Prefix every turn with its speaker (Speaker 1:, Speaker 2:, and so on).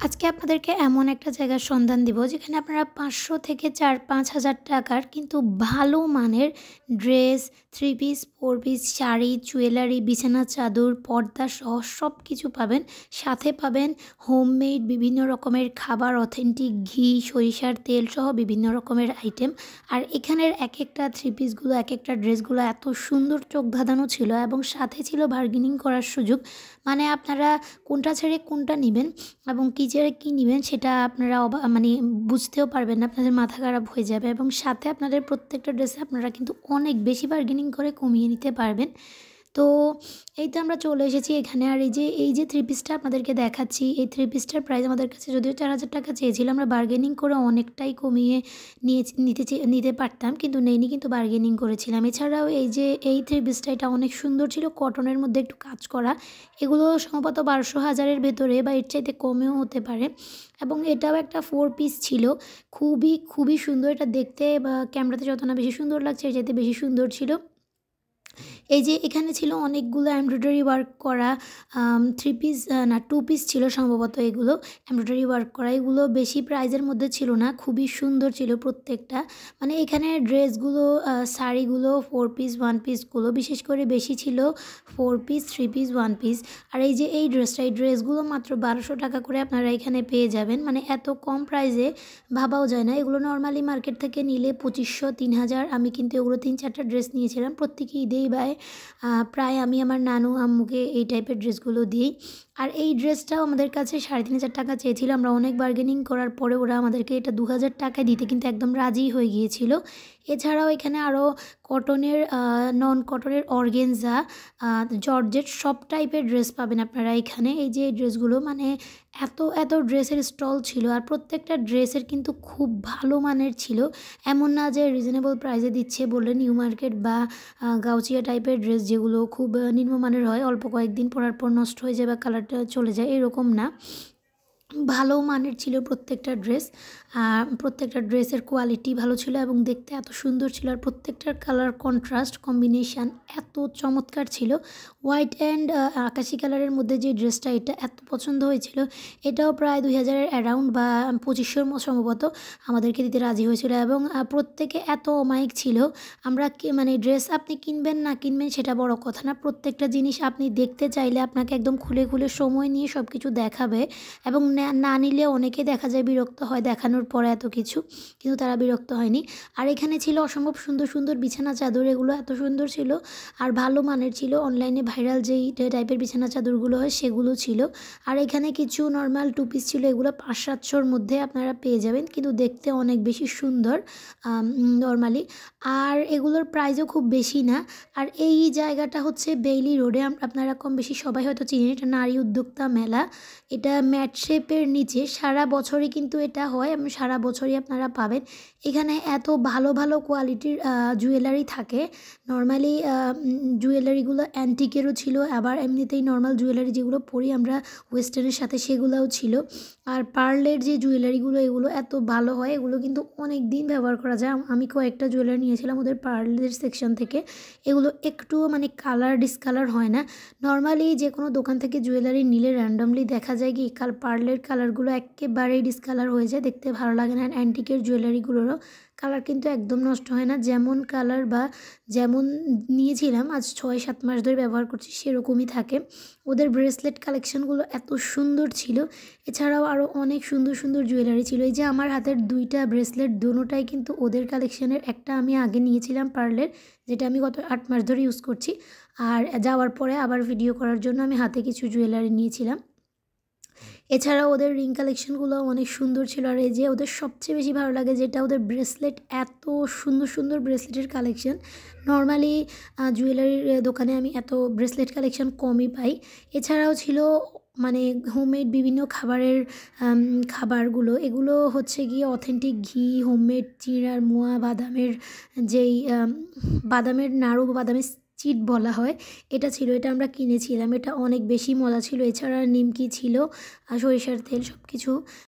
Speaker 1: আজকে আপনাদেরকে এমন একটা জায়গার সন্ধান দিব যেখানে আপনারা ৫০০ থেকে ৪-৫ হাজার টাকার কিন্তু ভালো মানের dress, 3 piece, 4 piece, sari, jewellery, বিছানার চাদর, পর্দা সহ সব কিছু পাবেন। সাথে পাবেন হোমমেড বিভিন্ন রকমের খাবার, অথেন্টিক ঘি, সরিষার তেল সহ বিভিন্ন রকমের আইটেম। আর এখানের একেকটা 3 পিসগুলো, একেকটা ড্রেসগুলো এত সুন্দর চোখ ধাঁধানো ছিল এবং সাথে ছিল বার্গেনিং করার সুযোগ। মানে আপনারা কোনটা ছেড়ে কোনটা নিবেন এবং কী ছেড়ে কী নিবেন সেটা আপনারা মানে বুঝতেও পারবেন না, আপনাদের মাথা খারাপ হয়ে যাবে এবং সাথে আপনাদের প্রত্যেকটা ড্রেসে আপনারা কিন্তু অনেক বেশি বার্গেনিং করে কমিয়ে নিতে পারবেন। তো এই তো আমরা চলে এসেছি এখানে। আর এই যে 3 পিসটা আপনাদেরকে দেখাচ্ছি, এই 3 পিসটার প্রাইস আমাদের কাছে যদিও ৪,০০০ টাকা চেয়েছিল, আমরা বার্গেনিং করে অনেকটাই কমিয়ে নিতে পারতাম, কিন্তু নেইনি, কিন্তু বার্গেনিং করেছিলাম। এছাড়াও এই 3 পিসটা এটা অনেক সুন্দর ছিল, কটনের মধ্যে একটু কাজ করা। এগুলো সম্ভবত ১২০০-১,০০০-এর ভেতরে বা এর চাইতে কমেও হতে পারে। এবং এটাও একটা 4 পিস ছিল, খুবই সুন্দর। এটা দেখতে বা ক্যামেরাতে যত না বেশি সুন্দর লাগছে, এর চাইতে বেশি সুন্দর ছিল। এই যে এখানে ছিল অনেকগুলো এমব্রয়ডারি ওয়ার্ক করা 3 পিস, না 2 পিস ছিল সম্ভবত এগুলো এমব্রয়ডারি ওয়ার্ক করা। এগুলো বেশি প্রাইজের মধ্যে ছিল না, খুবই সুন্দর ছিল প্রত্যেকটা। মানে এখানে ড্রেসগুলো, শাড়িগুলো 4 পিস, 1 পিসগুলো বিশেষ করে বেশি ছিল 4 পিস, 3 পিস, 1 পিস। আর এই ড্রেসগুলো মাত্র ১২০০ টাকা করে আপনারা এখানে পেয়ে যাবেন। মানে এত কম প্রাইসে ভাবাও যায় না। এগুলো নর্মালি মার্কেট থেকে নিলে ২৫০০, ৩,০০০। আমি কিন্তু এগুলো ৩-৪টা ড্রেস নিয়েছিলাম। প্রত্যেকই ঈদেই প্রায় আমি আমার নানু আম্মুকে এই টাইপের ড্রেসগুলো দিই। আর এই ড্রেসটাও আমাদের কাছে ৩,৫০০ টাকা চেয়েছিল। আমরা অনেক বার্গেনিং করার পরে ওরা আমাদেরকে এটা ২,০০০ টাকায় দিতে কিন্তু একদম রাজি হয়ে গিয়েছিল। এছাড়াও এখানে আরও কটনের, নন কটনের, অর্গেনজা, জর্জেট সব টাইপের ড্রেস পাবেন আপনারা এখানে। এই যে এই ড্রেসগুলো, মানে এত ড্রেসের স্টল ছিল আর প্রত্যেকটা ড্রেসের কিন্তু খুব ভালো মানের ছিল। এমন না যে রিজনেবল প্রাইসে দিচ্ছে বলে নিউ মার্কেট বা গাউচিয়া টাইপের ড্রেস যেগুলো খুব নিম্নমানের হয়, অল্প কয়েকদিন পরার পর নষ্ট হয়ে যায় বা কালারটা চলে যায়, এরকম না। ভালো মানের ছিল প্রত্যেকটা ড্রেস। প্রত্যেকটা ড্রেসের কোয়ালিটি ভালো ছিল এবং দেখতে এত সুন্দর ছিল। আর প্রত্যেকটার কালার কন্ট্রাস্ট কম্বিনেশান এত চমৎকার ছিল। হোয়াইট অ্যান্ড আকাশি কালারের মধ্যে যে ড্রেসটা, এটা এত পছন্দ হয়েছিল। এটাও প্রায় ২,০০০-এর অ্যারাউন্ড বা ২৫০০-র সম্ভবত আমাদেরকে দিতে রাজি হয়েছিল এবং প্রত্যেকে এত অমায়িক ছিল। আমরা মানে ড্রেস আপনি কিনবেন না কিনবেন সেটা বড় কথা না, প্রত্যেকটা জিনিস আপনি দেখতে চাইলে আপনাকে একদম খুলে সময় নিয়ে সব কিছু দেখাবে। এবং না নিলে অনেকে দেখা যায় বিরক্ত হয় দেখানোর পরে এত কিছু, কিন্তু তারা বিরক্ত হয়নি। আর এখানে ছিল অসম্ভব সুন্দর বিছানা চাদর। এগুলো এত সুন্দর ছিল আর ভালো মানের ছিল। অনলাইনে ভাইরাল যেই টাইপের বিছানা চাদরগুলো হয় সেগুলো ছিল। আর এখানে কিছু নর্মাল 2 পিস ছিল, এগুলো ৫০০-৭০০-র মধ্যে আপনারা পেয়ে যাবেন, কিন্তু দেখতে অনেক বেশি সুন্দর নর্মালি। আর এগুলোর প্রাইসও খুব বেশি না। আর এই জায়গাটা হচ্ছে বেইলি রোডে, আপনারা কম বেশি সবাই হয়তো চিনেন। এটা নারী উদ্যোক্তা মেলা। এটা ম্যাট শেপের নিচে সারা বছরই কিন্তু এটা হয় এবং সারা বছরই আপনারা পাবেন। এখানে এত ভালো কোয়ালিটির জুয়েলারি থাকে। নর্মালি জুয়েলারিগুলো অ্যান্টিকেরও ছিল, আবার এমনিতেই নর্মাল জুয়েলারি যেগুলো পরি আমরা ওয়েস্টার্নের সাথে সেগুলোও ছিল। আর পার্লের যে জুয়েলারিগুলো, এগুলো এত ভালো হয়, এগুলো কিন্তু অনেক দিন ব্যবহার করা যায়। আমি কয়েকটা জুয়েলারি নিয়েছিলাম ওদের পার্লের সেকশন থেকে। এগুলো একটুও মানে কালার ডিসকালার হয় না। নর্মালি যে কোনো দোকান থেকে জুয়েলারি নিলে র্যান্ডমলি দেখা যায় কি পার্লের কালারগুলো একেবারেই ডিসকালার হয়ে যায়, দেখতে ভালো লাগে না। অ্যান্টিকের জুয়েলারিগুলোরও কালার কিন্তু একদম নষ্ট হয় না, যেমন কালার বা যেমন নিয়েছিলাম আজ ৬-৭ মাস ধরে ব্যবহার করছি সেরকমই থাকে। ওদের ব্রেসলেট কালেকশনগুলো এত সুন্দর ছিল। এছাড়াও আরও অনেক সুন্দর জুয়েলারি ছিল। এই যে আমার হাতের 2টা ব্রেসলেট, দুটোটাই কিন্তু ওদের কালেকশনের। একটা আমি আগে নিয়েছিলাম পার্লের, যেটা আমি গত 8 মাস ধরে ইউজ করছি। আর যাওয়ার পরে আবার ভিডিও করার জন্য আমি হাতে কিছু জুয়েলারি নিয়েছিলাম। এছাড়াও ওদের রিং কালেকশনগুলো অনেক সুন্দর ছিল। আর এই যে ওদের সবচেয়ে বেশি ভালো লাগে যেটা, ওদের ব্রেসলেট এত সুন্দর ব্রেসলেটের কালেকশন। নর্মালি জুয়েলারির দোকানে আমি এত ব্রেসলেট কালেকশন কমই পাই। এছাড়াও ছিল মানে হোমমেড বিভিন্ন খাবারগুলো। এগুলো হচ্ছে গিয়ে অথেন্টিক ঘি, হোমমেড চিড়ার মোয়া, বাদামের নাড়ু, বাদামের চিট বলা হয়, এটা ছিল। এটা আমরা কিনেছিলাম, এটা অনেক বেশি মজা ছিল। এছাড়া নিমকি ছিল, সরিষার তেল, সব কিছু